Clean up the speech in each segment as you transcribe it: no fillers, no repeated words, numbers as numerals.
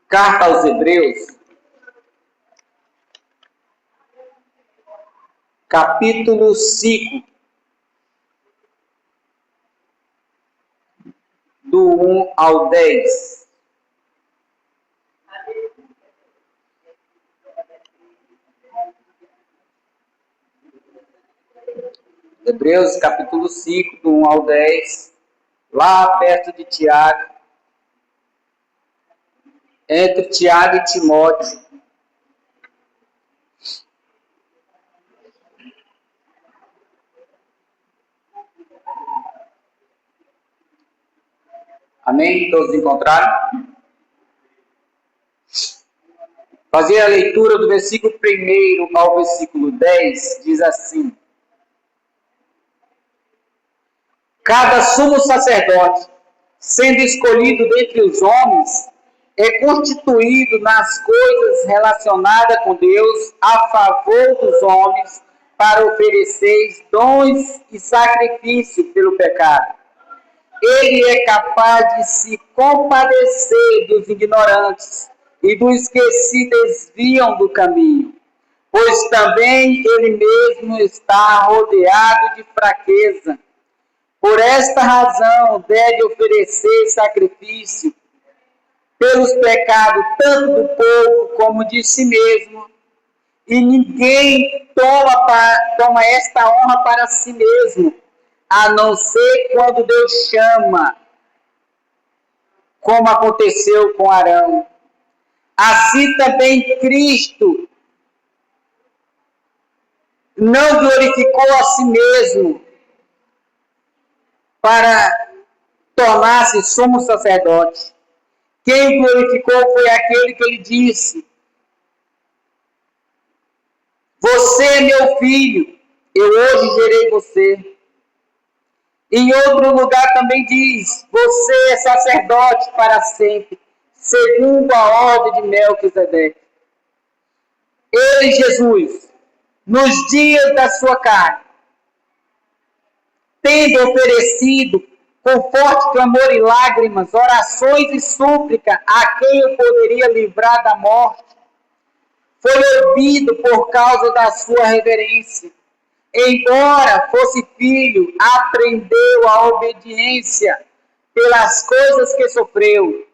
Carta aos Hebreus, capítulo 5, do 1 ao 10. Hebreus, capítulo 5, do 1 ao 10, lá perto de Tiago, entre Tiago e Timóteo. Amém? Todos encontraram? Fazer a leitura do versículo 1 ao versículo 10, diz assim: Cada sumo sacerdote, sendo escolhido dentre os homens, é constituído nas coisas relacionadas com Deus a favor dos homens, para oferecer dons e sacrifício pelo pecado. Ele é capaz de se compadecer dos ignorantes e dos que se desviam do caminho, pois também ele mesmo está rodeado de fraqueza. Por esta razão deve oferecer sacrifício pelos pecados tanto do povo como de si mesmo, e ninguém toma esta honra para si mesmo, a não ser quando Deus chama, como aconteceu com Arão. Assim também Cristo não glorificou a si mesmo para tornar-se sumo sacerdote. Quem glorificou foi aquele que lhe disse: Você é meu filho, eu hoje gerei você. Em outro lugar também diz: Você é sacerdote para sempre, segundo a ordem de Melquisedeque. Ele, Jesus, nos dias da sua carne, tendo oferecido com forte clamor e lágrimas, orações e súplica a quem eu poderia livrar da morte, foi ouvido por causa da sua reverência. Embora fosse filho, aprendeu a obediência pelas coisas que sofreu,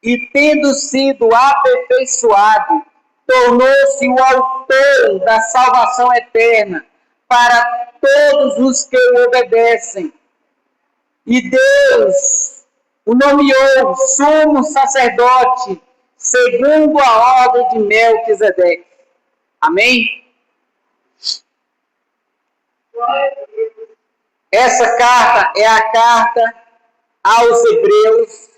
e tendo sido aperfeiçoado, tornou-se o autor da salvação eterna para todos os que o obedecem. E Deus o nomeou sumo sacerdote segundo a ordem de Melquisedeque. Amém? Essa carta é a carta aos Hebreus.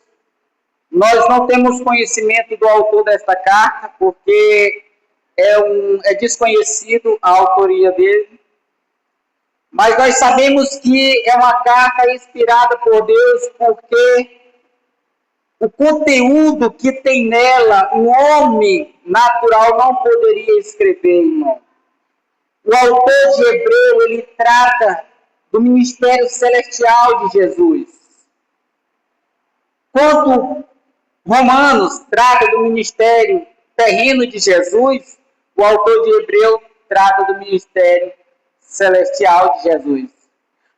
Nós não temos conhecimento do autor desta carta, porque é desconhecido a autoria dele. Mas nós sabemos que é uma carta inspirada por Deus, porque o conteúdo que tem nela, um homem natural não poderia escrever, irmão. O autor de Hebreu, ele trata do ministério celestial de Jesus. Quanto Romanos trata do ministério terreno de Jesus, o autor de Hebreu trata do ministério celestial de Jesus.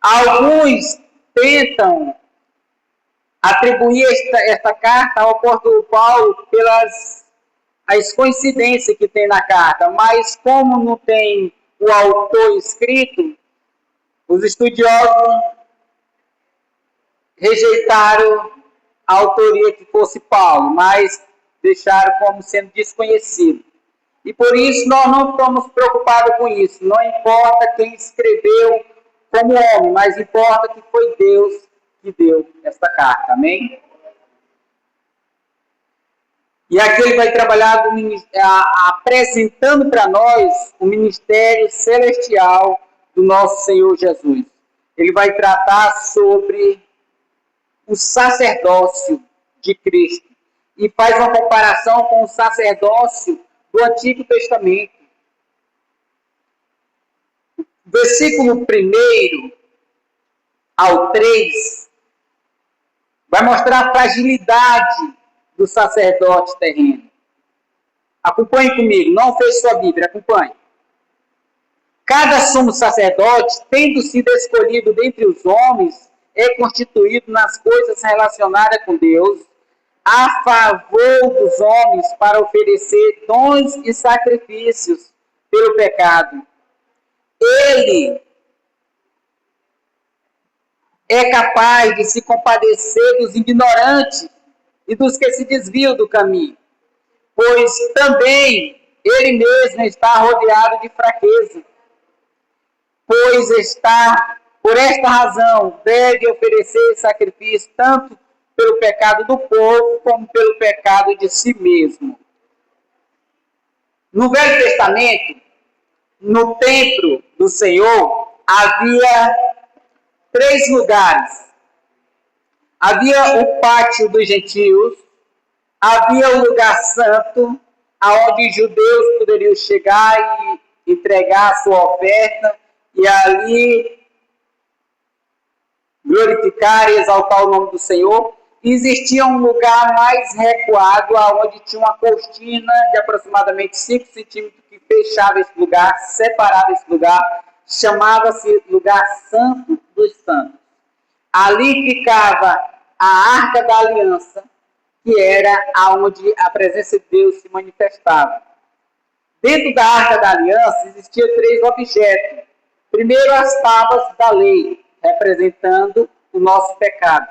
Alguns tentam atribuir esta carta ao apóstolo Paulo pelas as coincidências que tem na carta, mas como não tem o autor escrito, os estudiosos rejeitaram a autoria que fosse Paulo, mas deixaram como sendo desconhecido. E por isso nós não estamos preocupados com isso. Não importa quem escreveu como homem, mas importa que foi Deus que deu esta carta. Amém? E aqui ele vai trabalhar apresentando para nós o ministério celestial do nosso Senhor Jesus. Ele vai tratar sobre o sacerdócio de Cristo e faz uma comparação com o sacerdócio do Antigo Testamento. Versículo 1 ao 3 Vai mostrar a fragilidade do sacerdote terreno. Acompanhe comigo, não feche sua Bíblia, acompanhe. Cada sumo sacerdote, tendo sido escolhido dentre os homens, é constituído nas coisas relacionadas com Deus, a favor dos homens, para oferecer dons e sacrifícios pelo pecado. Ele é capaz de se compadecer dos ignorantes e dos que se desviam do caminho, pois também ele mesmo está rodeado de fraqueza. Pois está, por esta razão, deve oferecer sacrifício tanto pelo pecado do povo como pelo pecado de si mesmo. No Velho Testamento, no templo do Senhor, havia 3 lugares. Havia o pátio dos gentios, havia o lugar santo, aonde os judeus poderiam chegar e entregar a sua oferta, e ali glorificar e exaltar o nome do Senhor. E existia um lugar mais recuado, onde tinha uma cortina de aproximadamente 5 centímetros que fechava esse lugar, separava esse lugar, chamava-se lugar santo dos santos. Ali ficava a Arca da Aliança, que era onde a presença de Deus se manifestava. Dentro da Arca da Aliança existiam 3 objetos. Primeiro, as tábuas da lei, representando o nosso pecado.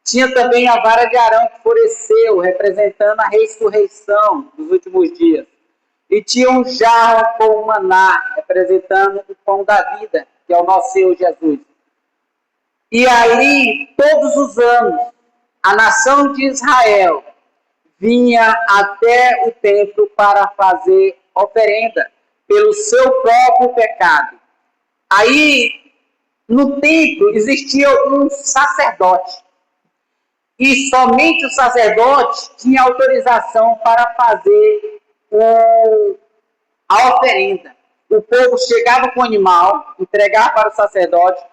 Tinha também a vara de Arão que floresceu, representando a ressurreição dos últimos dias. E tinha um jarro com o maná, representando o pão da vida, que é o nosso Senhor Jesus. E ali, todos os anos, a nação de Israel vinha até o templo para fazer oferenda pelo seu próprio pecado. Aí, no templo, existia um sacerdote. E somente o sacerdote tinha autorização para fazer a oferenda. O povo chegava com o animal, entregava para o sacerdote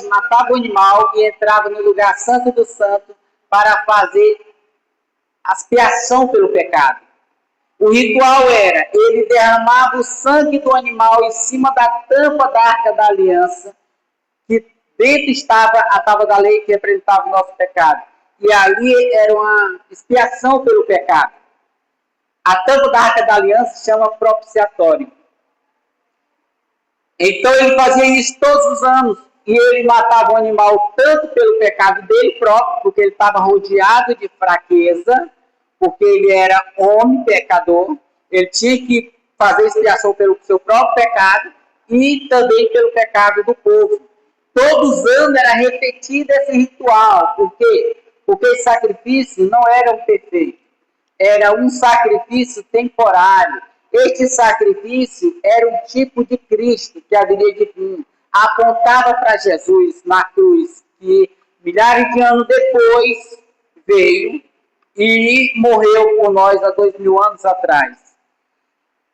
matava o animal e entrava no lugar santo do santo para fazer a expiação pelo pecado. O ritual era, ele derramava o sangue do animal em cima da tampa da Arca da Aliança, que dentro estava a tábua da lei que representava o nosso pecado. E ali era uma expiação pelo pecado. A tampa da Arca da Aliança se chama propiciatório. Então ele fazia isso todos os anos. E ele matava o animal tanto pelo pecado dele próprio, porque ele estava rodeado de fraqueza, porque ele era homem pecador, ele tinha que fazer expiação pelo seu próprio pecado e também pelo pecado do povo. Todos os anos era repetido esse ritual. Por quê? Porque esse sacrifício não era um perfeito. Era um sacrifício temporário. Este sacrifício era um tipo de Cristo que haveria de vir. Apontava para Jesus na cruz, que milhares de anos depois veio e morreu por nós há 2000 anos atrás.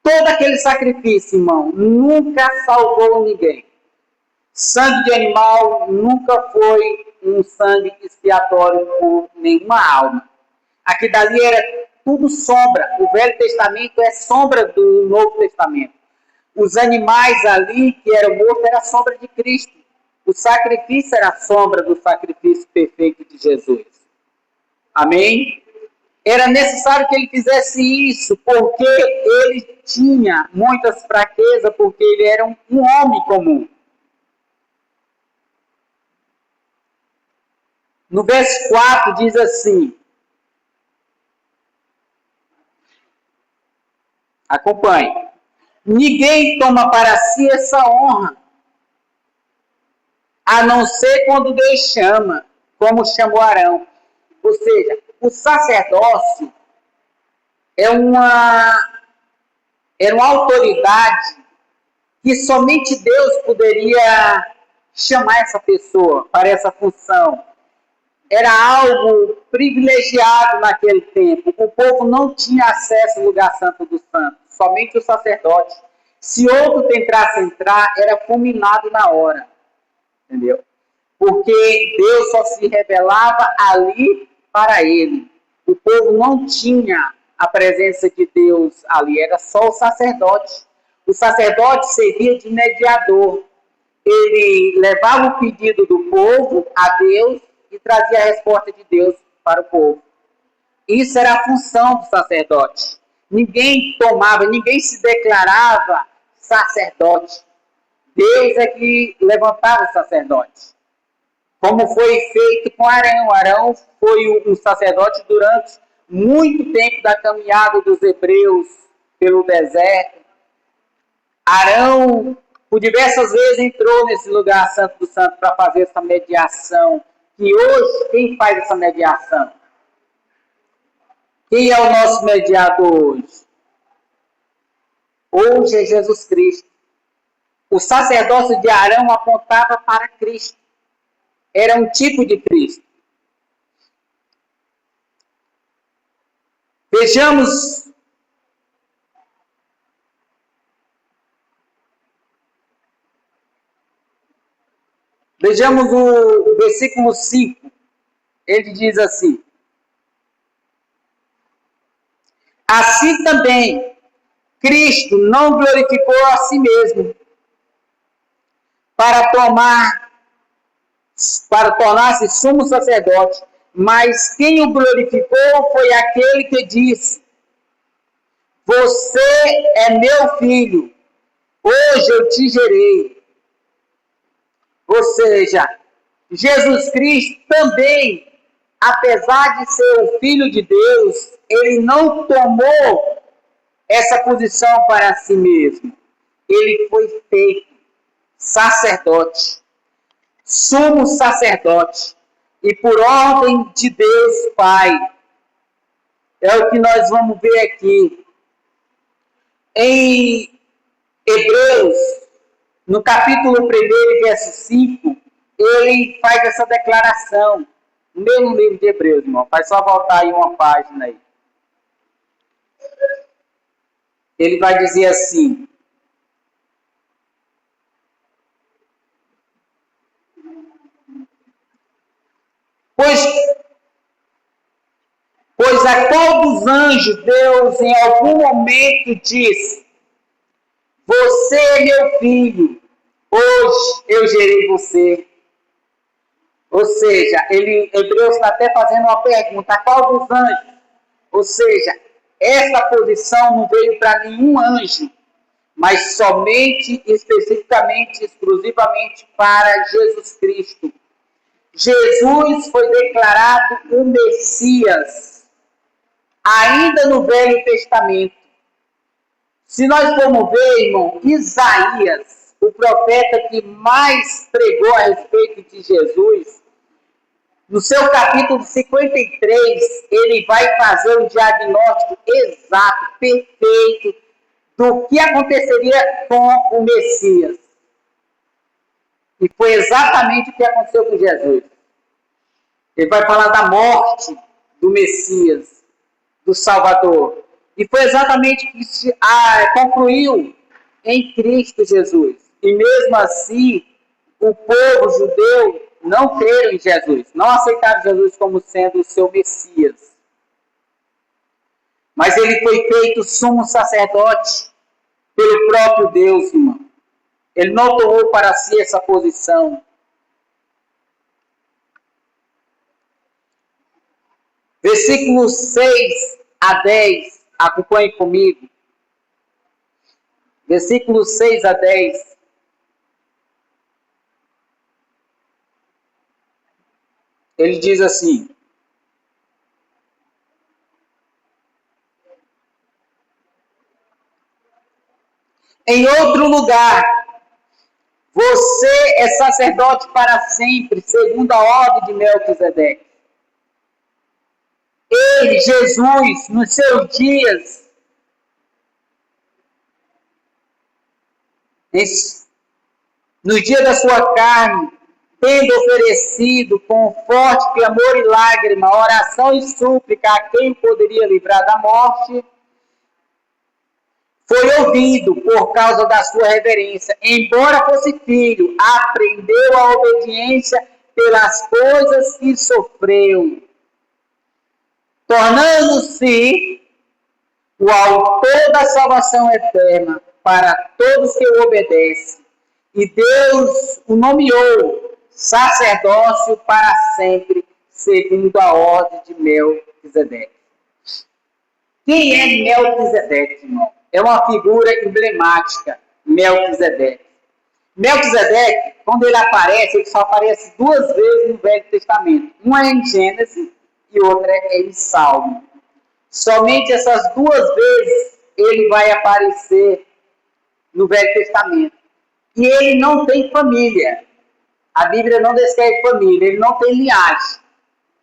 Todo aquele sacrifício, irmão, nunca salvou ninguém. Sangue de animal nunca foi um sangue expiatório por nenhuma alma. Aqui dali era tudo sombra. O Velho Testamento é sombra do Novo Testamento. Os animais ali que eram mortos era sombra de Cristo. O sacrifício era sombra do sacrifício perfeito de Jesus. Amém? Era necessário que ele fizesse isso, porque ele tinha muitas fraquezas, porque ele era um homem comum. No verso 4 diz assim, acompanhe, ninguém toma para si essa honra, a não ser quando Deus chama, como chamou Arão. Ou seja, o sacerdócio era uma autoridade que somente Deus poderia chamar essa pessoa para essa função. Era algo privilegiado naquele tempo. O povo não tinha acesso ao lugar santo dos santos, somente o sacerdote. Se outro tentasse entrar, era fulminado na hora. Entendeu? porque Deus só se revelava ali para ele. O povo não tinha a presença de Deus ali, era só o sacerdote. O sacerdote servia de mediador. Ele levava o pedido do povo a Deus e trazia a resposta de Deus para o povo. Isso era a função do sacerdote. Ninguém tomava, ninguém se declarava sacerdote. Deus é que levantava o sacerdote. Como foi feito com Arão. Arão foi um sacerdote durante muito tempo da caminhada dos hebreus pelo deserto. Arão, por diversas vezes, entrou nesse lugar santo do santo para fazer essa mediação. E hoje, quem faz essa mediação? Quem é o nosso mediador hoje? Hoje é Jesus Cristo. O sacerdócio de Arão apontava para Cristo. Era um tipo de Cristo. Vejamos o versículo 5. Ele diz assim: assim também Cristo não glorificou a si mesmo para tornar-se sumo sacerdote, mas quem o glorificou foi aquele que disse: você é meu filho, hoje eu te gerei. Ou seja, Jesus Cristo também, apesar de ser o Filho de Deus, ele não tomou essa posição para si mesmo. Ele foi feito sacerdote, sumo sacerdote, e por ordem de Deus Pai. É o que nós vamos ver aqui. Em Hebreus, no capítulo 1, verso 5, ele faz essa declaração. No mesmo livro de Hebreus, irmão. Faz só voltar aí uma página aí. Ele vai dizer assim: Pois a qual dos anjos Deus em algum momento disse: você é meu filho, hoje eu gerei você. Ou seja, Hebreus está até fazendo uma pergunta: a qual dos anjos? Ou seja, essa posição não veio para nenhum anjo, mas somente, especificamente, exclusivamente para Jesus Cristo. Jesus foi declarado o Messias, ainda no Velho Testamento. Se nós formos ver, irmão, Isaías, o profeta que mais pregou a respeito de Jesus, no seu capítulo 53, ele vai fazer um diagnóstico exato, perfeito, do que aconteceria com o Messias. E foi exatamente o que aconteceu com Jesus. Ele vai falar da morte do Messias, do Salvador. E foi exatamente o que concluiu em Cristo Jesus. E mesmo assim, o povo judeu não creram em Jesus, não aceitaram Jesus como sendo o seu Messias. Mas ele foi feito sumo sacerdote pelo próprio Deus, irmão. Ele não tomou para si essa posição. Versículos 6 a 10, acompanhe comigo. Versículos 6 a 10. Ele diz assim: em outro lugar, você é sacerdote para sempre, segundo a ordem de Melquisedeque. Ele, Jesus, nos seus dias, no dia da sua carne, tendo oferecido com forte clamor e lágrima, oração e súplica a quem poderia livrar da morte, foi ouvido por causa da sua reverência. Embora fosse filho, aprendeu a obediência pelas coisas que sofreu, tornando-se o autor da salvação eterna para todos que o obedecem. E Deus o nomeou sacerdócio para sempre, segundo a ordem de Melquisedeque. Quem é Melquisedeque, irmão? É uma figura emblemática, Melquisedeque. Melquisedeque, quando ele aparece, ele só aparece 2 vezes no Velho Testamento. Uma é em Gênesis e outra é em Salmo. Somente essas 2 vezes ele vai aparecer no Velho Testamento. E ele não tem família. A Bíblia não descreve família, ele não tem linhagem.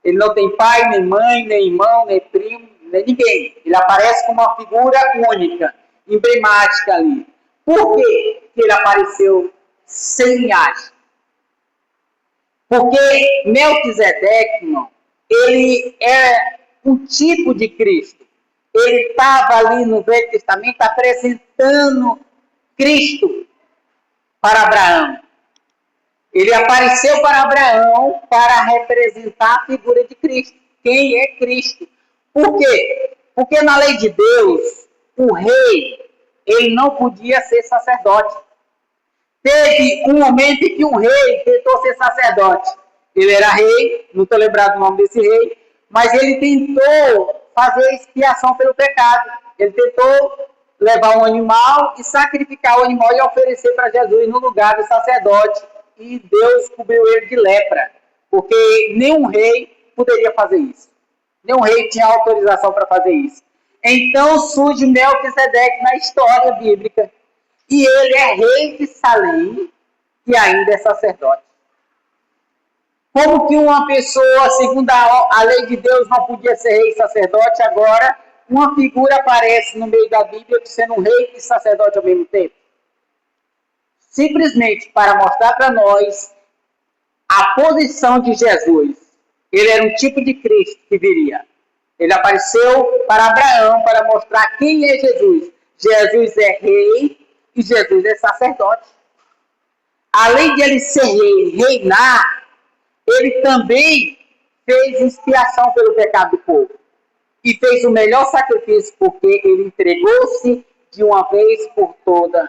Ele não tem pai, nem mãe, nem irmão, nem primo, nem ninguém. Ele aparece como uma figura única, emblemática ali. Por que ele apareceu sem linhagem? Porque Melquisedeque, irmão, ele é um tipo de Cristo. Ele estava ali no Velho Testamento apresentando Cristo para Abraão. Ele apareceu para Abraão para representar a figura de Cristo. Quem é Cristo? Por quê? Porque na lei de Deus, o rei, ele não podia ser sacerdote. Teve um momento em que um rei tentou ser sacerdote. Ele era rei, não estou lembrado o nome desse rei, mas ele tentou fazer expiação pelo pecado. Ele tentou levar um animal e sacrificar o animal e oferecer para Jesus no lugar do sacerdote. E Deus cobriu ele de lepra, porque nenhum rei poderia fazer isso. Nenhum rei tinha autorização para fazer isso. Então surge Melquisedeque na história bíblica. E ele é rei de Salém e ainda é sacerdote. Como que uma pessoa, segundo a lei de Deus, não podia ser rei e sacerdote, agora uma figura aparece no meio da Bíblia sendo um rei e sacerdote ao mesmo tempo? Simplesmente para mostrar para nós a posição de Jesus. Ele era um tipo de Cristo que viria. Ele apareceu para Abraão para mostrar quem é Jesus. Jesus é rei e Jesus é sacerdote. Além de ele ser rei, reinar, ele também fez expiação pelo pecado do povo. E fez o melhor sacrifício porque ele entregou-se de uma vez por todas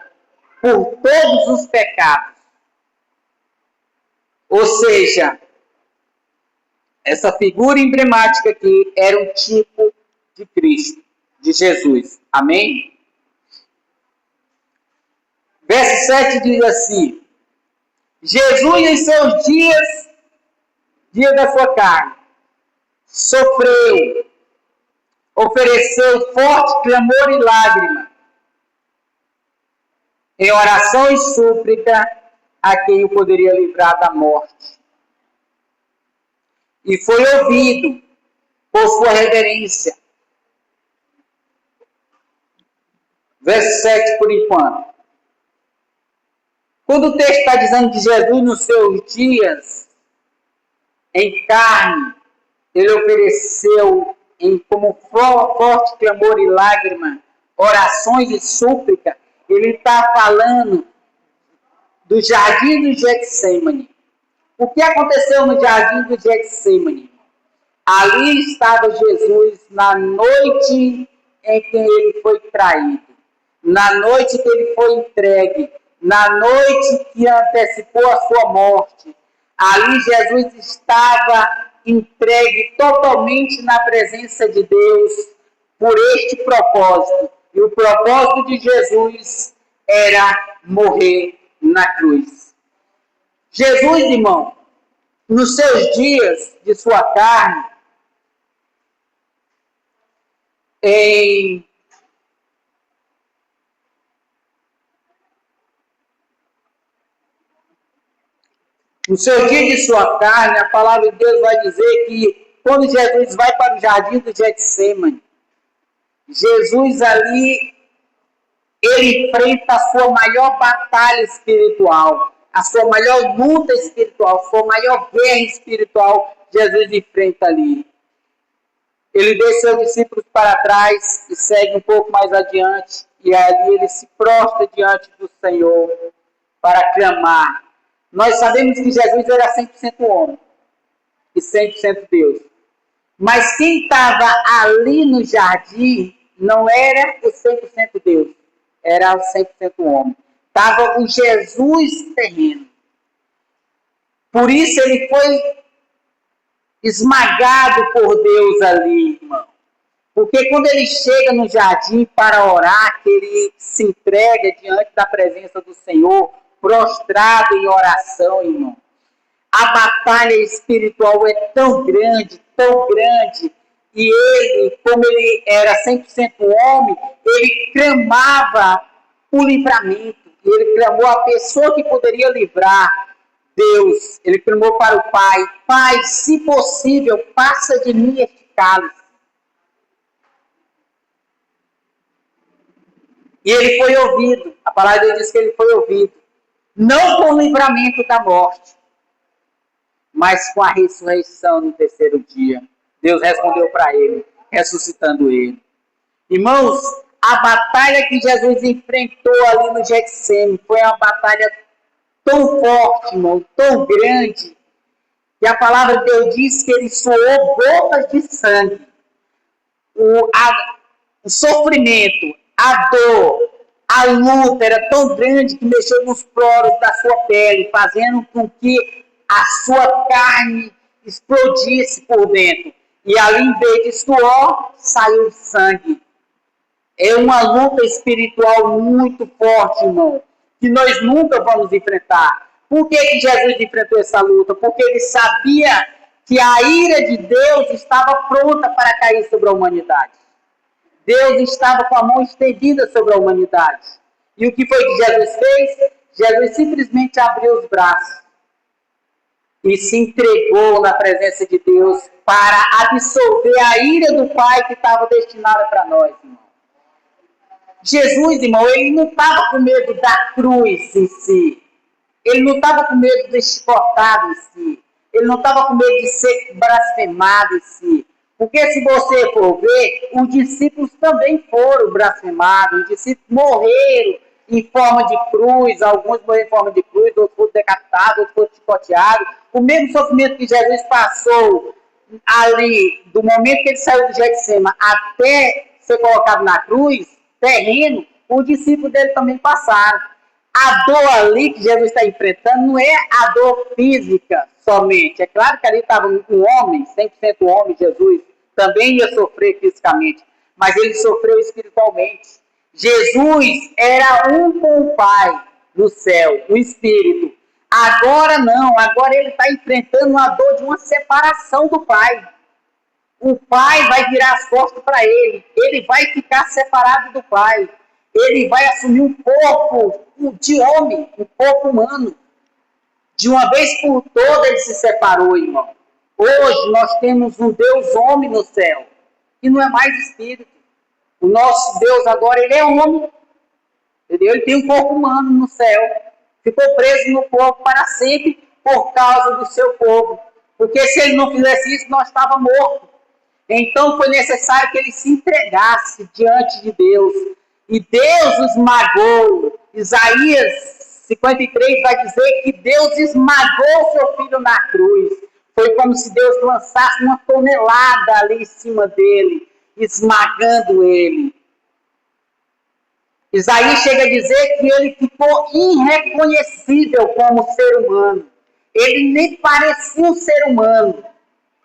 por todos os pecados. Ou seja, essa figura emblemática aqui era um tipo de Cristo, de Jesus. Amém? Verso 7 diz assim: Jesus em seus dias da sua carne, sofreu, ofereceu forte clamor e lágrima, em oração e súplica a quem o poderia livrar da morte. E foi ouvido por sua reverência. Verso 7 por enquanto. Quando o texto está dizendo que Jesus nos seus dias em carne, ele ofereceu como forte clamor e lágrima, orações e súplica, ele está falando do jardim do Getsêmani. O que aconteceu no jardim do Getsêmani? Ali estava Jesus na noite em que ele foi traído, na noite que ele foi entregue, na noite que antecipou a sua morte. Ali Jesus estava entregue totalmente na presença de Deus por este propósito. E o propósito de Jesus era morrer na cruz. Jesus, irmão, nos seus dias de sua carne, no seu dia de sua carne, a palavra de Deus vai dizer que quando Jesus vai para o jardim do Getsêmani, Jesus ali, ele enfrenta a sua maior batalha espiritual, a sua maior luta espiritual, a sua maior guerra espiritual, Jesus enfrenta ali. Ele deixa seus discípulos para trás e segue um pouco mais adiante, e ali ele se prostra diante do Senhor para clamar: Nós sabemos que Jesus era 100% homem e 100% Deus. Mas quem estava ali no jardim não era o 100% Deus, era o 100% homem. Estava o Jesus terreno. Por isso ele foi esmagado por Deus ali, irmão. Porque quando ele chega no jardim para orar, que ele se entrega diante da presença do Senhor, prostrado em oração, irmão. A batalha espiritual é tão grande, e ele, como ele era 100% homem, ele clamava o livramento. Ele clamou a pessoa que poderia livrar, Deus. Ele clamou para o Pai: Pai, se possível, passa de mim este cálice. E ele foi ouvido. A palavra de Deus diz que ele foi ouvido. Não com o livramento da morte, mas com a ressurreição no terceiro dia. Deus respondeu para ele, ressuscitando ele. Irmãos, a batalha que Jesus enfrentou ali no Getsêmani foi uma batalha tão forte, irmão, tão grande, que a palavra de Deus diz que ele suou gotas de sangue. O sofrimento, a dor, a luta era tão grande que mexeu nos poros da sua pele, fazendo com que a sua carne explodisse por dentro. E ali, em vez de suor, saiu sangue. É uma luta espiritual muito forte, irmão, que nós nunca vamos enfrentar. Por que Jesus enfrentou essa luta? Porque ele sabia que a ira de Deus estava pronta para cair sobre a humanidade. Deus estava com a mão estendida sobre a humanidade. E o que foi que Jesus fez? Jesus simplesmente abriu os braços e se entregou na presença de Deus para absolver a ira do Pai que estava destinada para nós, irmão. Jesus, irmão, ele não estava com medo da cruz em si. Ele não estava com medo de ser cortado em si. Ele não estava com medo de ser blasfemado em si. Porque se você for ver, os discípulos também foram blasfemados. Os discípulos morreram em forma de cruz. Alguns morreram em forma de cruz, outros foram decapitados, outros foram chicoteados. O mesmo sofrimento que Jesus passou ali, do momento que ele saiu do Getsêmani até ser colocado na cruz, terreno, os discípulos dele também passaram. A dor ali que Jesus está enfrentando não é a dor física somente. É claro que ali estava um homem, 100% homem, Jesus, também ia sofrer fisicamente, mas ele sofreu espiritualmente. Jesus era um com o Pai no céu, o Espírito. Agora não, agora ele está enfrentando a dor de uma separação do Pai. O Pai vai virar as costas para ele vai ficar separado do Pai. Ele vai assumir um corpo de homem, um corpo humano. De uma vez por todas ele se separou, irmão. Hoje nós temos um Deus homem no céu, e não é mais espírito. O nosso Deus agora, ele é homem. Entendeu? Ele tem um corpo humano no céu. Ficou preso no corpo para sempre por causa do seu povo. Porque se ele não fizesse isso, nós estávamos mortos. Então foi necessário que ele se entregasse diante de Deus. E Deus o esmagou. Isaías 53 vai dizer que Deus esmagou seu filho na cruz. Foi como se Deus lançasse uma tonelada ali em cima dele, esmagando ele. Isaías chega a dizer que ele ficou irreconhecível como ser humano. Ele nem parecia um ser humano,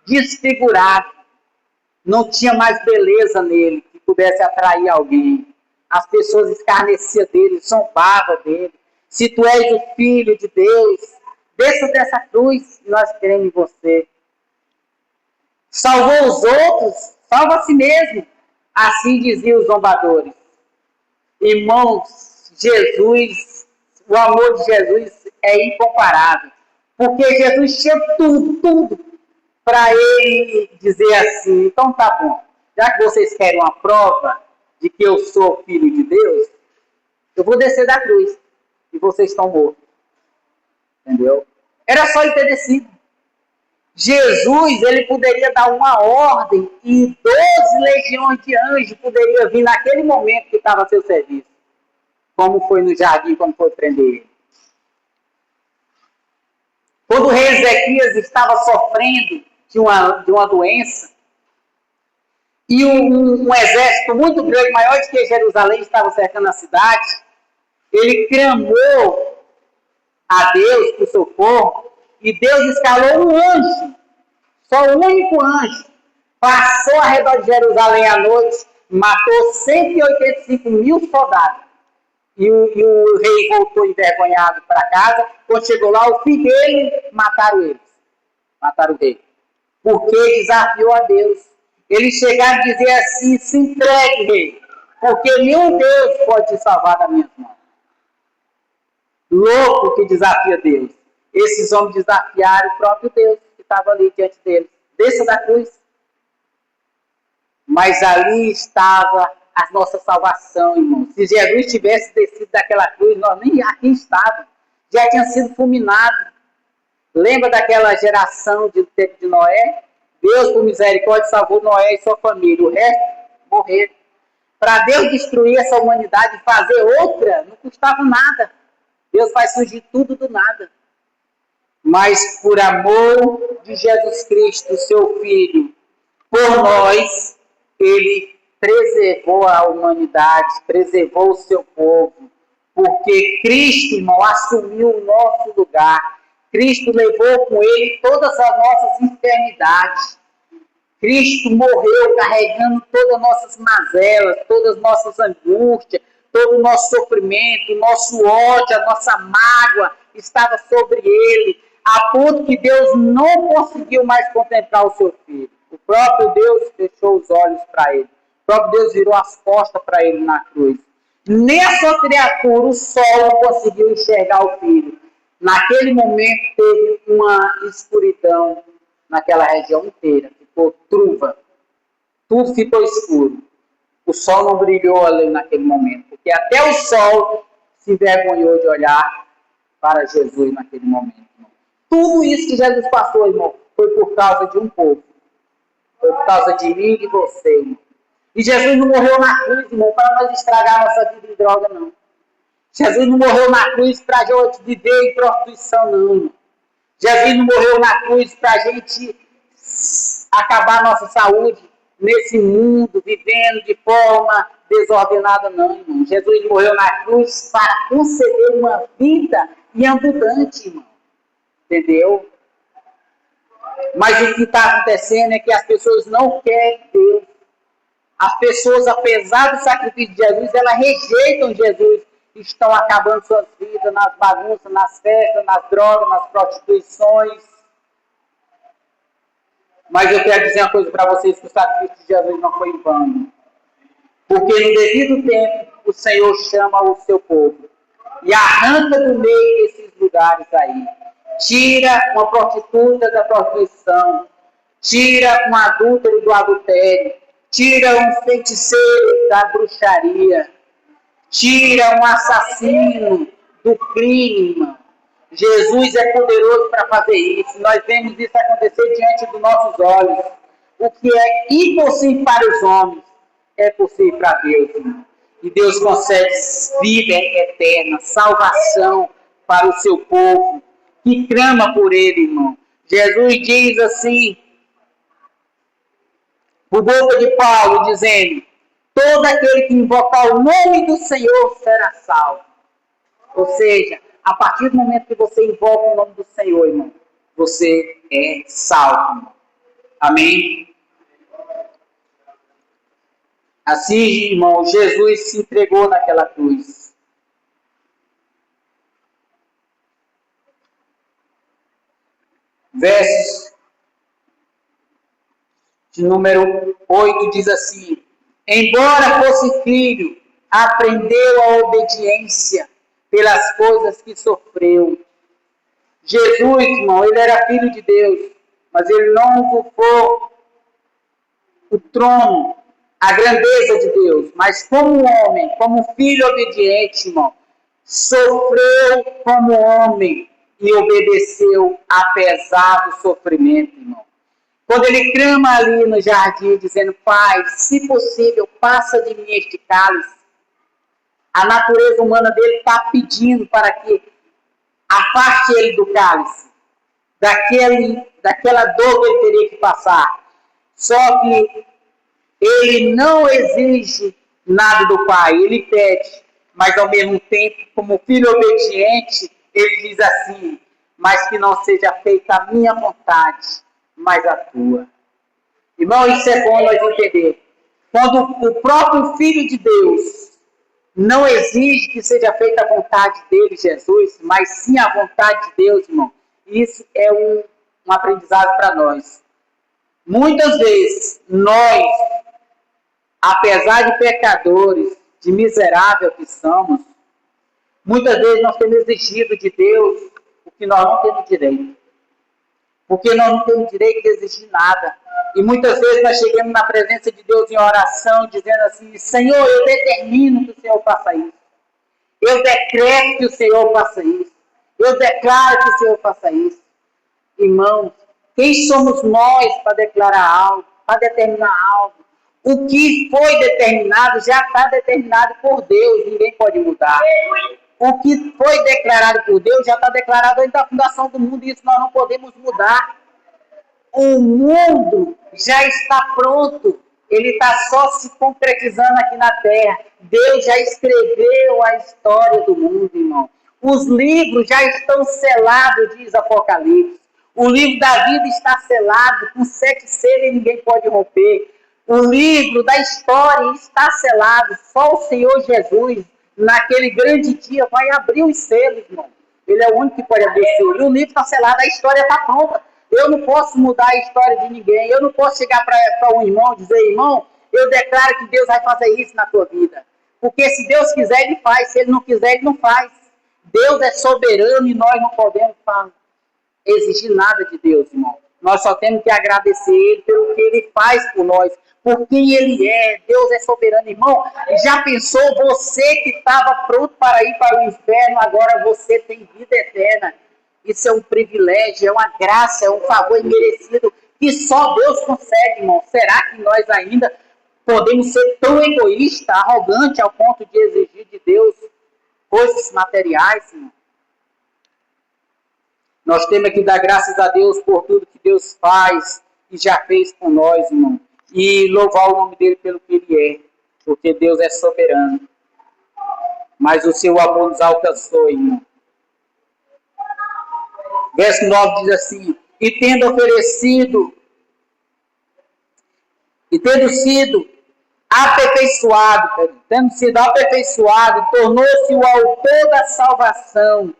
desfigurado. Não tinha mais beleza nele que pudesse atrair alguém. As pessoas escarneciam dele, zombavam dele. Se tu és o Filho de Deus, desça dessa cruz e nós queremos em você. Salvou os outros, salva a si mesmo. Assim diziam os zombadores. Irmãos, Jesus, o amor de Jesus é incomparável. Porque Jesus tinha tudo para ele dizer assim, então tá bom, já que vocês querem uma prova de que eu sou filho de Deus, eu vou descer da cruz e vocês estão mortos. Entendeu? Era só ele ter descido. Jesus, ele poderia dar uma ordem e 12 legiões de anjos poderiam vir naquele momento que estava a seu serviço. Como foi no jardim, como foi prender ele. Quando o rei Ezequias estava sofrendo de uma doença, e um exército muito grande, maior do que Jerusalém, estava cercando a cidade, ele clamou a Deus por socorro, e Deus escalou um anjo, só um único anjo, passou ao redor de Jerusalém à noite, matou 185 mil soldados. E o rei voltou envergonhado para casa. Quando chegou lá, o filho dele, mataram eles. Mataram o rei. Porque desafiou a Deus. Eles chegaram a dizer assim: se entregue, rei, porque nenhum Deus pode te salvar da minha mão. Louco que desafia Deus. Esses homens desafiaram o próprio Deus que estava ali diante deles. Desça da cruz. Mas ali estava a nossa salvação, irmão. Se Jesus tivesse descido daquela cruz, nós nem aqui estávamos. Já tinha sido fulminado. Lembra daquela geração do tempo de Noé? Deus, por misericórdia, salvou Noé e sua família. O resto, morreram. Para Deus destruir essa humanidade e fazer outra, não custava nada. Deus faz surgir tudo do nada. Mas por amor de Jesus Cristo, seu Filho, por nós, ele preservou a humanidade, preservou o seu povo, porque Cristo, irmão, assumiu o nosso lugar. Cristo levou com ele todas as nossas enfermidades. Cristo morreu carregando todas as nossas mazelas, todas as nossas angústias, todo o nosso sofrimento, o nosso ódio, a nossa mágoa estava sobre ele, a ponto que Deus não conseguiu mais contemplar o seu filho. O próprio Deus fechou os olhos para ele. O próprio Deus virou as costas para ele na cruz. Nem a sua criatura, o sol, não conseguiu enxergar o filho. Naquele momento teve uma escuridão naquela região inteira. Ficou truva. Tudo ficou escuro. O sol não brilhou ali naquele momento. Porque até o sol se envergonhou de olhar para Jesus naquele momento. Tudo isso que Jesus passou, irmão, foi por causa de um povo. Foi por causa de mim e de você, irmão. E Jesus não morreu na cruz, irmão, para nós estragar a nossa vida em droga, não. Jesus não morreu na cruz para a gente viver em prostituição, não, irmão. Jesus não morreu na cruz para a gente acabar a nossa saúde nesse mundo, vivendo de forma desordenada, não, irmão. Jesus morreu na cruz para conceder uma vida em abundante, irmão. Entendeu? Mas o que está acontecendo é que as pessoas não querem Deus. As pessoas, apesar do sacrifício de Jesus, elas rejeitam Jesus. Estão acabando suas vidas nas bagunças, nas festas, nas drogas, nas prostituições. Mas eu quero dizer uma coisa para vocês, que o sacrifício de Jesus não foi em vão. Porque no devido tempo, o Senhor chama o seu povo e arranca do meio desses lugares aí. Tira uma prostituta da prostituição, tira um adúltero do adultério, tira um feiticeiro da bruxaria, tira um assassino do crime, irmão. Jesus é poderoso para fazer isso. Nós vemos isso acontecer diante dos nossos olhos. O que é impossível para os homens é possível para Deus, irmão. E Deus concede vida eterna, salvação para o seu povo que clama por ele, irmão. Jesus diz assim, por boca de Paulo, dizendo: todo aquele que invocar o nome do Senhor será salvo. Ou seja, a partir do momento que você invoca o nome do Senhor, irmão, você é salvo, irmão. Amém? Assim, irmão, Jesus se entregou naquela cruz. Versos de número 8 diz assim: embora fosse filho, aprendeu a obediência pelas coisas que sofreu. Jesus, irmão, ele era filho de Deus, mas ele não ocupou o trono, a grandeza de Deus, mas como homem, como filho obediente, irmão, sofreu como homem e obedeceu apesar do sofrimento, irmão. Quando ele clama ali no jardim, dizendo: Pai, se possível, passa de mim este cálice. A natureza humana dele está pedindo para que afaste ele do cálice. daquela dor que ele teria que passar. Só que ele não exige nada do Pai, ele pede, mas ao mesmo tempo, como filho obediente, ele diz assim: mas que não seja feita a minha vontade, mas a tua. Irmão, isso é bom nós entender. Quando o próprio Filho de Deus não exige que seja feita a vontade dele, Jesus, mas sim a vontade de Deus, irmão. Isso é um aprendizado para nós. Muitas vezes, nós, apesar de pecadores, de miserável que somos, muitas vezes nós temos exigido de Deus o que nós não temos direito. Porque nós não temos direito de exigir nada. E muitas vezes nós chegamos na presença de Deus em oração, dizendo assim: Senhor, eu determino que o Senhor faça isso. Eu decreto que o Senhor faça isso. Eu declaro que o Senhor faça isso. Irmãos, quem somos nós para declarar algo, para determinar algo? O que foi determinado já está determinado por Deus, ninguém pode mudar. O que foi declarado por Deus já está declarado antes da fundação do mundo, e isso nós não podemos mudar. O mundo já está pronto, ele está só se concretizando aqui na Terra. Deus já escreveu a história do mundo, irmão. Os livros já estão selados, diz Apocalipse. O livro da vida está selado, com 7 selos e ninguém pode romper. O livro da história está selado, só o Senhor Jesus, naquele grande dia, vai abrir os selos, irmão. Ele é o único que pode abrir os selos. O livro está selado, a história está pronta. Eu não posso mudar a história de ninguém. Eu não posso chegar para um irmão e dizer: irmão, eu declaro que Deus vai fazer isso na tua vida. Porque se Deus quiser, Ele faz. Se Ele não quiser, Ele não faz. Deus é soberano e nós não podemos exigir nada de Deus, irmão. Nós só temos que agradecer Ele pelo que Ele faz por nós, por quem Ele é. Deus é soberano, irmão. Já pensou, você que estava pronto para ir para o inferno, agora você tem vida eterna. Isso é um privilégio, é uma graça, é um favor imerecido que só Deus consegue, irmão. Será que nós ainda podemos ser tão egoístas, arrogantes, ao ponto de exigir de Deus coisas materiais, irmão? Nós temos que dar graças a Deus por tudo que Deus faz e já fez por nós, irmão. E louvar o nome dele pelo que ele é, porque Deus é soberano. Mas o seu amor nos alcançou, irmão. Verso 9 diz assim: e tendo sido aperfeiçoado, tornou-se o autor da salvação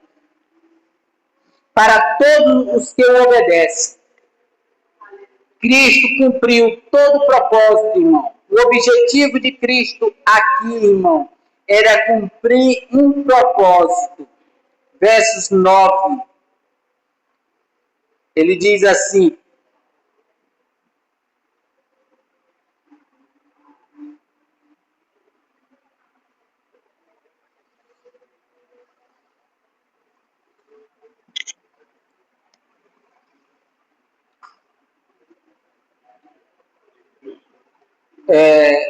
para todos os que o obedecem. Cristo cumpriu todo o propósito, irmão. O objetivo de Cristo aqui, irmão, era cumprir um propósito. Versos 9. Ele diz assim: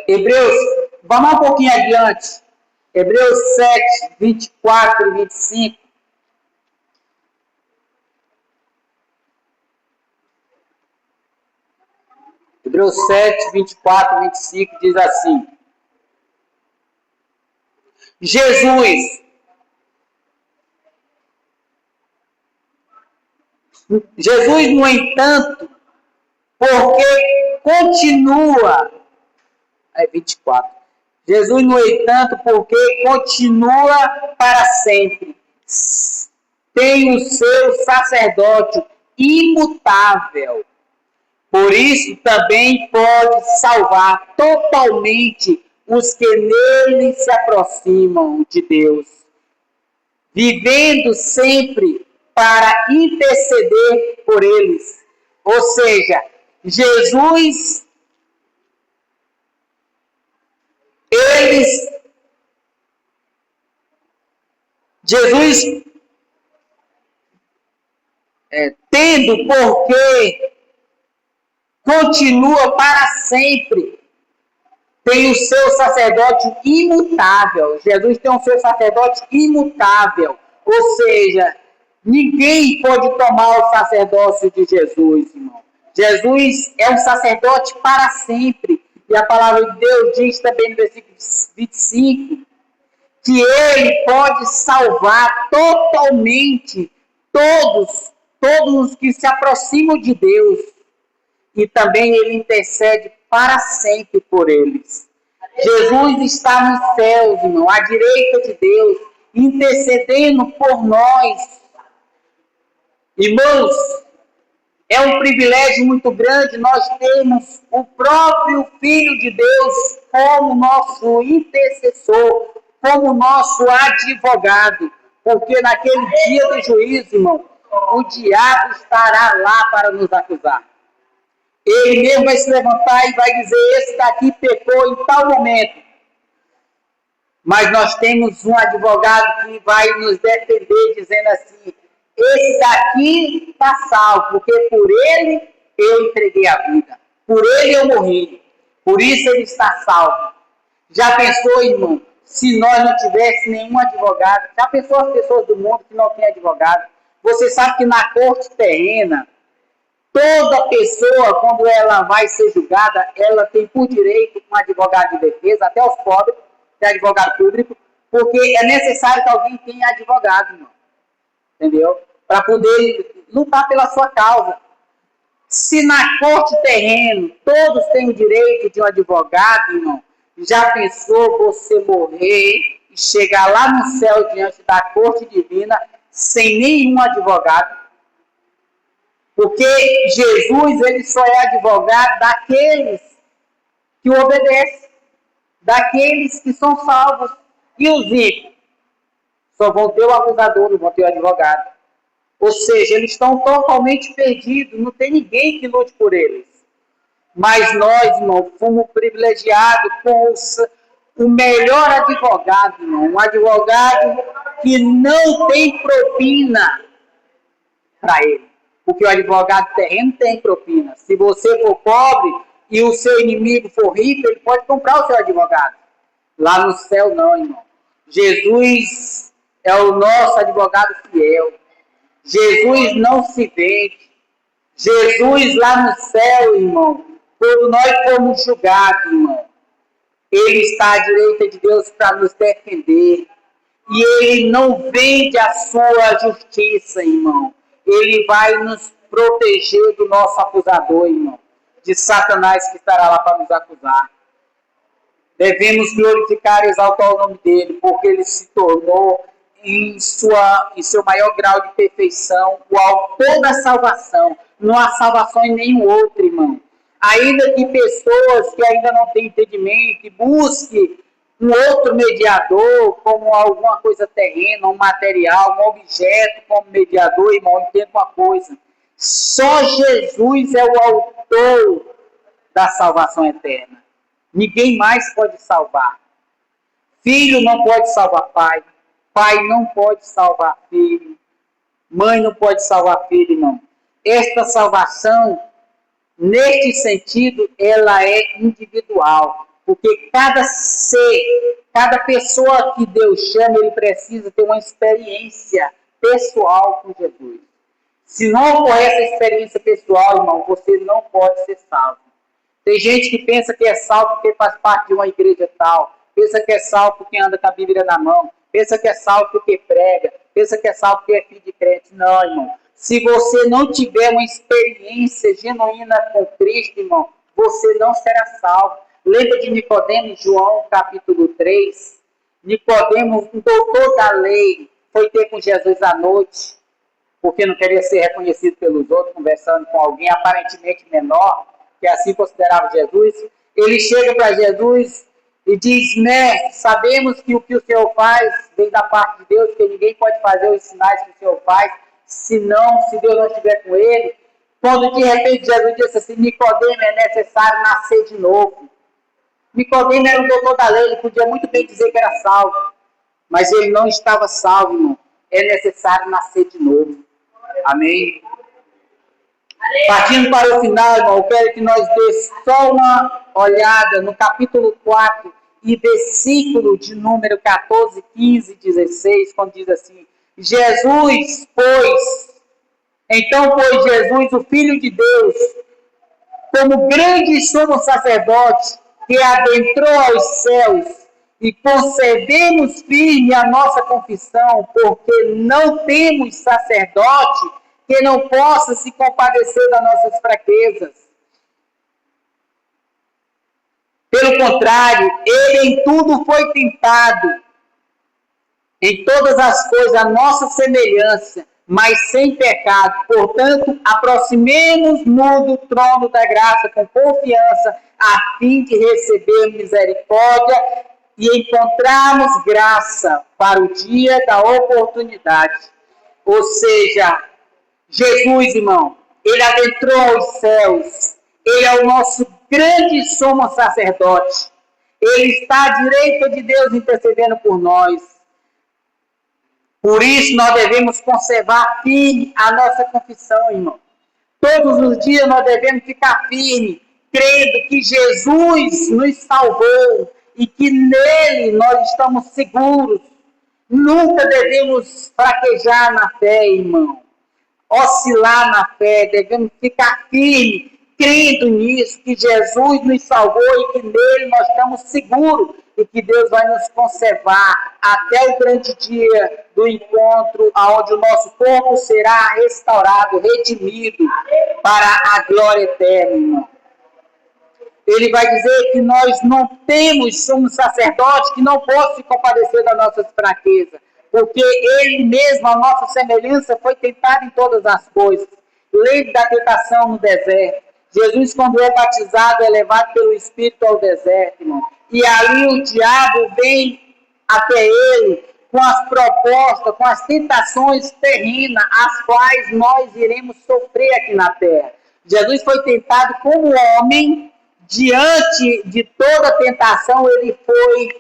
Hebreus, vamos um pouquinho adiante. Hebreus 7, 24 e 25. Hebreus 7, 24 e 25 diz assim: Jesus, no entanto, porque continua, 24. Jesus, no entanto, porque continua para sempre, tem o seu sacerdócio imutável. Por isso também pode salvar totalmente os que nele se aproximam de Deus, vivendo sempre para interceder por eles. Ou seja, Jesus tendo porque continua para sempre, tem o seu sacerdócio imutável. Jesus tem o seu sacerdócio imutável, ou seja, Ninguém pode tomar o sacerdócio de Jesus, irmão. Jesus é um sacerdote para sempre. E a palavra de Deus diz também no versículo 25 que ele pode salvar totalmente todos os que se aproximam de Deus. E também ele intercede para sempre por eles. Jesus está nos céus, irmão, à direita de Deus, intercedendo por nós. Irmãos, é um privilégio muito grande nós termos o próprio Filho de Deus como nosso intercessor, como nosso advogado, porque naquele dia do juízo, irmão, o diabo estará lá para nos acusar. Ele mesmo vai se levantar e vai dizer, esse daqui pecou em tal momento. Mas nós temos um advogado que vai nos defender, dizendo assim, esse daqui está salvo, porque por ele eu entreguei a vida. Por ele eu morri. Por isso ele está salvo. Já pensou, irmão, se nós não tivéssemos nenhum advogado? Já pensou as pessoas do mundo que não têm advogado? Você sabe que na corte terrena, toda pessoa, quando ela vai ser julgada, ela tem por direito um advogado de defesa, até os pobres, tem advogado público, porque é necessário que alguém tenha advogado, irmão. Entendeu? Para poder lutar pela sua causa. Se na corte terreno todos têm o direito de um advogado, irmão, já pensou você morrer e chegar lá no céu diante da corte divina sem nenhum advogado? Porque Jesus, ele só é advogado daqueles que o obedecem, daqueles que são salvos. E os ricos só vão ter o acusador, não vão ter o advogado. Ou seja, eles estão totalmente perdidos, não tem ninguém que lute por eles. Mas nós, irmão, fomos privilegiados com o melhor advogado, irmão. Um advogado que não tem propina para ele. Porque o advogado terreno tem propina. Se você for pobre e o seu inimigo for rico, ele pode comprar o seu advogado. Lá no céu não, irmão. Jesus é o nosso advogado fiel. Jesus não se vende. Jesus lá no céu, irmão, quando nós formos julgados, irmão, ele está à direita de Deus para nos defender. E ele não vende a sua justiça, irmão. Ele vai nos proteger do nosso acusador, irmão. De Satanás que estará lá para nos acusar. Devemos glorificar e exaltar o nome dele, porque ele se tornou em seu maior grau de perfeição o autor da salvação. Não há salvação em nenhum outro, irmão. Ainda que pessoas que ainda não têm entendimento, que busquem um outro mediador, como alguma coisa terrena, um material, um objeto como mediador, irmão, entenda uma coisa. Só Jesus é o autor da salvação eterna. Ninguém mais pode salvar. Filho não pode salvar pai. Pai não pode salvar filho. Mãe não pode salvar filho, irmão. Esta salvação, neste sentido, ela é individual. Porque cada ser, cada pessoa que Deus chama, ele precisa ter uma experiência pessoal com Jesus. Se não ocorrer essa experiência pessoal, irmão, você não pode ser salvo. Tem gente que pensa que é salvo porque faz parte de uma igreja tal. Pensa que é salvo porque anda com a Bíblia na mão. Pensa que é salvo porque prega. Pensa que é salvo porque é filho de crente. Não, irmão. Se você não tiver uma experiência genuína com Cristo, irmão, você não será salvo. Lembra de Nicodemo em João, capítulo 3? Nicodemo, um doutor da lei, foi ter com Jesus à noite, porque não queria ser reconhecido pelos outros, conversando com alguém aparentemente menor, que assim considerava Jesus. Ele chega para Jesus e diz, mestre, sabemos que o Senhor faz vem da parte de Deus, que ninguém pode fazer os sinais que o Senhor faz, se Deus não estiver com ele. Quando de repente Jesus disse assim, Nicodemo, é necessário nascer de novo. Nicodemo era um doutor da lei, ele podia muito bem dizer que era salvo, mas ele não estava salvo, irmão. É necessário nascer de novo. Amém? Partindo para o final, irmão, eu quero que nós dêssemos só uma olhada no capítulo 4 e versículo de número 14, 15 e 16, quando diz assim, Então, pois Jesus, o Filho de Deus, como grande sumo sacerdote que adentrou aos céus, e concedemos firme a nossa confissão, porque não temos sacerdote que não possa se compadecer das nossas fraquezas. Pelo contrário, ele em tudo foi tentado, em todas as coisas a nossa semelhança, mas sem pecado. Portanto, aproximemo-nos do trono da graça com confiança, a fim de receber misericórdia e encontrarmos graça para o dia da oportunidade. Ou seja, Jesus, irmão, ele adentrou aos céus, ele é o nosso grande sumo sacerdote, ele está à direita de Deus intercedendo por nós. Por isso, nós devemos conservar firme a nossa confissão, irmão. Todos os dias nós devemos ficar firme, crendo que Jesus nos salvou e que nele nós estamos seguros. Nunca devemos fraquejar na fé, irmão. Oscilar na fé, devemos ficar firme, crendo nisso, que Jesus nos salvou e que nele nós estamos seguros e que Deus vai nos conservar até o grande dia do encontro, onde o nosso corpo será restaurado, redimido para a glória eterna, irmão. Ele vai dizer que nós não temos sumo sacerdote que não possa se compadecer das nossas fraquezas, porque ele mesmo, a nossa semelhança, foi tentado em todas as coisas. Lembra da tentação no deserto. Jesus, quando é batizado, é levado pelo Espírito ao deserto, irmão. E ali o diabo vem até ele com as propostas, com as tentações terrenas, as quais nós iremos sofrer aqui na terra. Jesus foi tentado como homem, diante de toda tentação, ele foi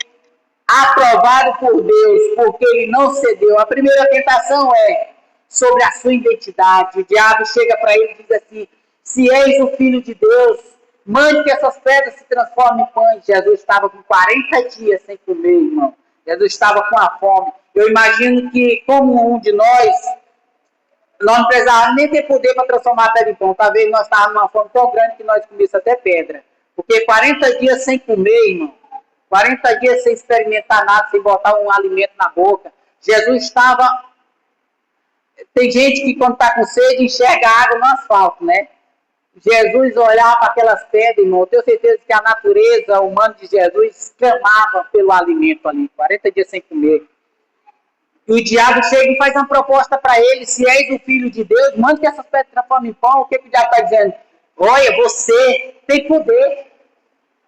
aprovado por Deus, porque ele não cedeu. A primeira tentação é sobre a sua identidade. O diabo chega para ele e diz assim: se és o Filho de Deus, mande que essas pedras se transformem em pães. Jesus estava com 40 dias sem comer, irmão. Jesus estava com a fome. Eu imagino que, como um de nós não precisávamos nem ter poder para transformar a pedra em pão. Talvez nós estávamos numa fome tão grande que nós comíamos até pedra. Porque 40 dias sem comer, irmão, 40 dias sem experimentar nada, sem botar um alimento na boca. Jesus estava... Tem gente que quando está com sede enxerga água no asfalto, né? Jesus olhava para aquelas pedras, irmão. Eu tenho certeza que a natureza humana de Jesus clamava pelo alimento ali. 40 dias sem comer. E o diabo chega e faz uma proposta para ele: se és o Filho de Deus, mande que essas pedras transformem em pão. O que o diabo está dizendo? Olha, você tem poder.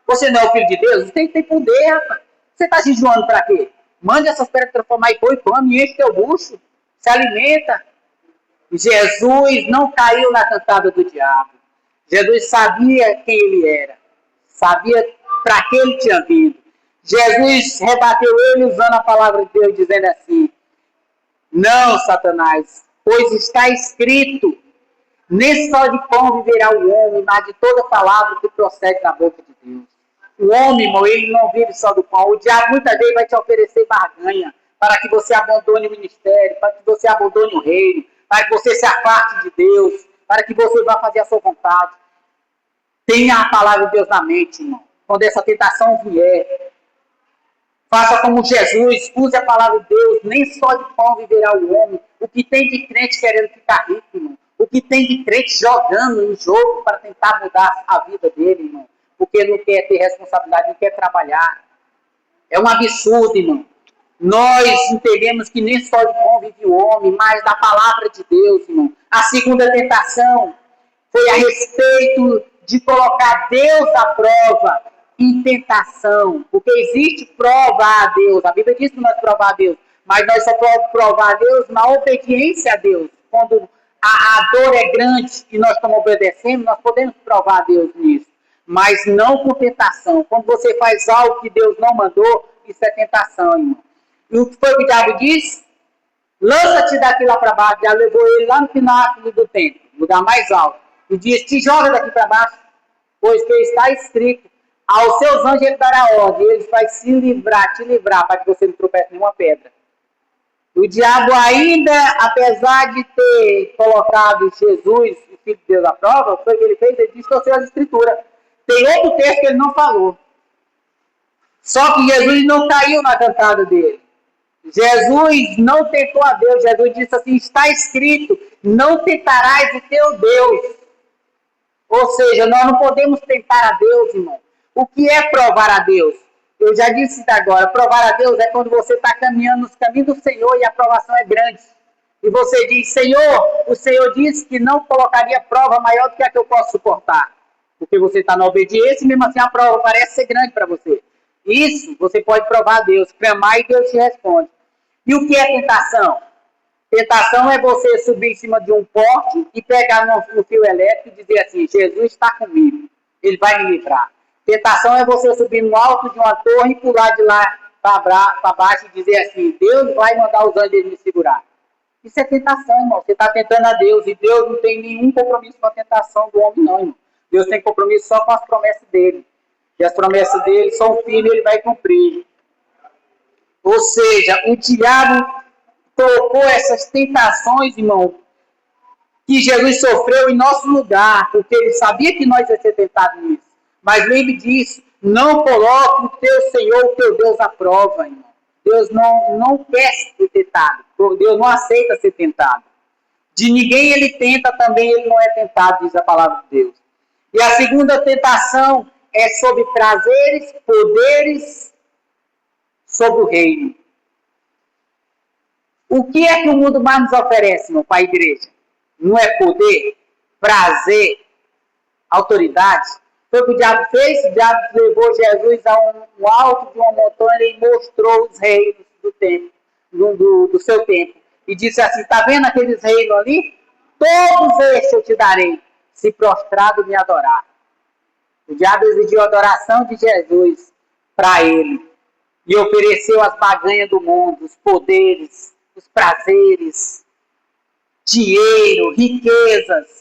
Você não é o Filho de Deus? Você tem poder, rapaz. Você está jejuando para quê? Mande essas pedras transformar em pão e come, enche teu bucho, se alimenta. Jesus não caiu na cantada do diabo. Jesus sabia quem ele era. Sabia para que ele tinha vindo. Jesus rebateu ele usando a palavra de Deus, dizendo assim: não, Satanás, pois está escrito: nem só de pão viverá o homem, mas de toda palavra que procede da boca de Deus. O homem, irmão, ele não vive só do pão. O diabo muitas vezes vai te oferecer barganha para que você abandone o ministério, para que você abandone o reino, para que você se afaste de Deus, para que você vá fazer a sua vontade. Tenha a palavra de Deus na mente, irmão. Quando essa tentação vier, faça como Jesus, use a palavra de Deus. Nem só de pão viverá o homem. O que tem de crente querendo ficar rico, irmão. O que tem de crente jogando em jogo para tentar mudar a vida dele, irmão. Porque não quer ter responsabilidade, não quer trabalhar. É um absurdo, irmão. Nós entendemos que nem só de pão vive o homem, mas da palavra de Deus, irmão. A segunda tentação foi a respeito de colocar Deus à prova em tentação. Porque existe provar a Deus. A Bíblia diz que nós provar a Deus. Mas nós só podemos provar a Deus na obediência a Deus. Quando a dor é grande e nós estamos obedecendo, nós podemos provar a Deus nisso. Mas não com tentação. Quando você faz algo que Deus não mandou, isso é tentação, irmão. E o que foi que o diabo disse? Lança-te daqui lá para baixo. Já levou ele lá no pináculo do templo, lugar mais alto. E disse: te joga daqui para baixo, pois que está escrito: aos seus anjos ele dará ordem, eles vai se livrar, te livrar, para que você não tropece nenhuma pedra. O diabo ainda, apesar de ter colocado Jesus, o Filho de Deus, à prova, foi o que ele fez, ele distorceu as escrituras. Tem outro texto que ele não falou. Só que Jesus não caiu na cantada dele. Jesus não tentou a Deus. Jesus disse assim, está escrito, não tentarás o teu Deus. Ou seja, nós não podemos tentar a Deus, irmão. O que é provar a Deus? Eu já disse agora, provar a Deus é quando você está caminhando nos caminhos do Senhor e a provação é grande. E você diz, Senhor, o Senhor disse que não colocaria prova maior do que a que eu posso suportar. Porque você está na obediência e mesmo assim a prova parece ser grande para você. Isso você pode provar a Deus, clamar e Deus te responde. E o que é tentação? Tentação é você subir em cima de um poste e pegar no fio elétrico e dizer assim, Jesus está comigo, ele vai me livrar. Tentação é você subir no alto de uma torre e pular de lá para baixo e dizer assim, Deus vai mandar os anjos me segurar. Isso é tentação, irmão. Você está tentando a Deus e Deus não tem nenhum compromisso com a tentação do homem, não, irmão. Deus tem compromisso só com as promessas dele. E as promessas dele são firmes e ele vai cumprir. Ou seja, o diabo colocou essas tentações, irmão, que Jesus sofreu em nosso lugar, porque ele sabia que nós ia ser tentados nisso. Mas lembre disso, não coloque o teu Senhor, o teu Deus à prova, irmão. Deus não quer ser tentado. Deus não aceita ser tentado. De ninguém ele tenta, também ele não é tentado, diz a palavra de Deus. E a segunda tentação é sobre prazeres, poderes, sobre o reino. O que é que o mundo mais nos oferece, irmão, para a igreja? Não é poder, prazer, autoridade? Foi o que o diabo fez? O diabo levou Jesus a um alto de uma montanha e mostrou os reinos do tempo, do seu tempo. E disse assim, está vendo aqueles reinos ali? Todos estes eu te darei, se prostrado me adorar. O diabo exigiu a adoração de Jesus para ele. E ofereceu as baganhas do mundo, os poderes, os prazeres, dinheiro, riquezas.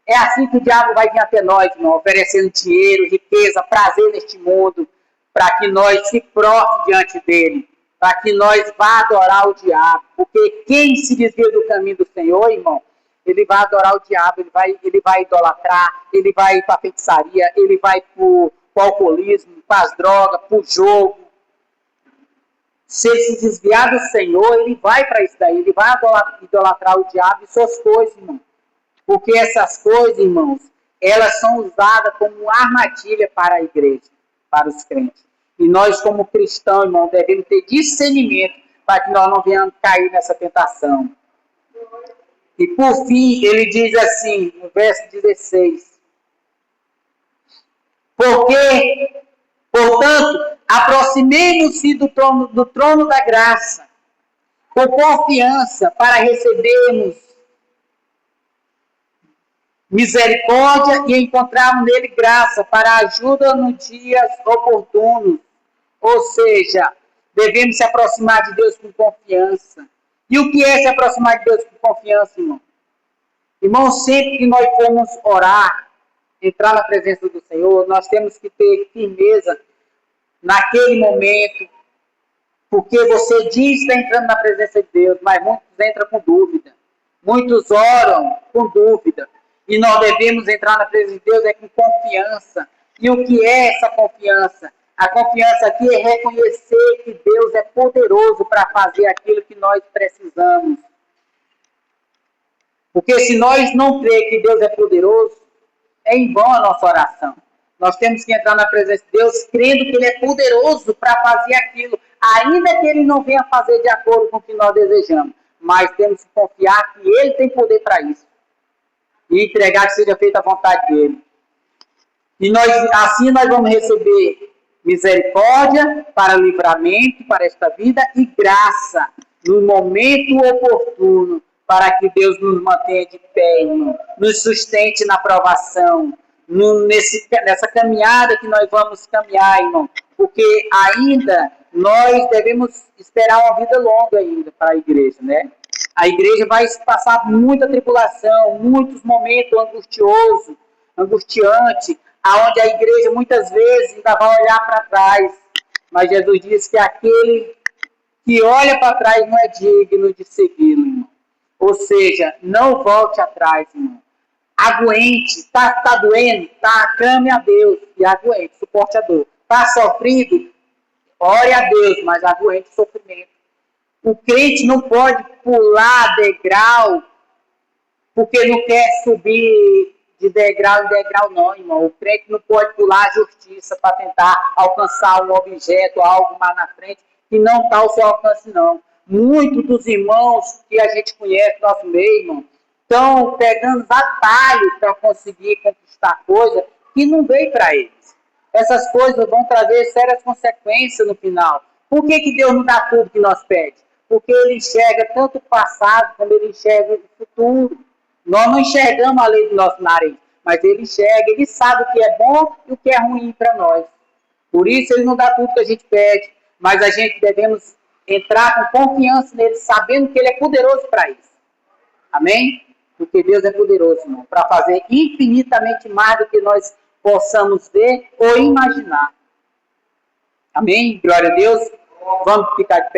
É assim que o diabo vai vir até nós, irmão, oferecendo dinheiro, riqueza, prazer neste mundo, para que nós se prostremos diante dele, para que nós vá adorar o diabo. Porque quem se desvia do caminho do Senhor, irmão, ele vai adorar o diabo, ele vai idolatrar, ele vai para a feitiçaria, ele vai para o alcoolismo, para as drogas, para o jogo. Se ele se desviar do Senhor, ele vai para isso daí, ele vai idolatrar o diabo e suas coisas, irmão. Porque essas coisas, irmãos, elas são usadas como armadilha para a igreja, para os crentes. E nós, como cristãos, irmão, devemos ter discernimento para que nós não venhamos cair nessa tentação. E por fim, ele diz assim, no verso 16: porque, portanto, aproximemos-se do trono da graça, com confiança, para recebermos misericórdia e encontrarmos nele graça para ajuda nos dias oportunos. Ou seja, devemos se aproximar de Deus com confiança. E o que é se aproximar de Deus com confiança, irmão? Irmão, sempre que nós formos orar, entrar na presença do Senhor, nós temos que ter firmeza naquele momento, porque você diz que está entrando na presença de Deus, mas muitos entram com dúvida. Muitos oram com dúvida. E nós devemos entrar na presença de Deus com confiança. E o que é essa confiança? A confiança aqui é reconhecer que Deus é poderoso para fazer aquilo que nós precisamos. Porque se nós não crermos que Deus é poderoso, é em vão a nossa oração. Nós temos que entrar na presença de Deus crendo que Ele é poderoso para fazer aquilo, ainda que Ele não venha fazer de acordo com o que nós desejamos. Mas temos que confiar que Ele tem poder para isso. E entregar que seja feita a vontade dEle. E assim nós vamos receber misericórdia para livramento, para esta vida, e graça no momento oportuno, para que Deus nos mantenha de pé, irmão, nos sustente na provação, nessa caminhada que nós vamos caminhar, irmão, porque ainda nós devemos esperar uma vida longa ainda para a igreja, né? A igreja vai passar muita tribulação, muitos momentos angustiantes, aonde a igreja muitas vezes ainda vai olhar para trás, mas Jesus disse que aquele que olha para trás não é digno de segui-lo, irmão. Ou seja, não volte atrás, irmão. Aguente, tá doendo? Tá, clame a Deus e aguente, suporte a dor. Tá sofrido? Ore a Deus, mas aguente o sofrimento. O crente não pode pular degrau porque não quer subir de degrau em degrau, não, irmão. O crente não pode pular a justiça para tentar alcançar um objeto, algo mais na frente, que não está ao seu alcance, não. Muitos dos irmãos que a gente conhece, nosso meio, irmão, estão pegando atalhos para conseguir conquistar coisas que não veio para eles. Essas coisas vão trazer sérias consequências no final. Por que Deus não dá tudo que nós pedimos? Porque Ele enxerga tanto o passado como Ele enxerga o futuro. Nós não enxergamos a lei do nosso nariz, mas Ele enxerga, Ele sabe o que é bom e o que é ruim para nós. Por isso Ele não dá tudo que a gente pede, mas a gente devemos entrar com confiança nele, sabendo que Ele é poderoso para isso. Amém? Porque Deus é poderoso, irmão, para fazer infinitamente mais do que nós possamos ver ou imaginar. Amém? Glória a Deus. Vamos ficar de pé.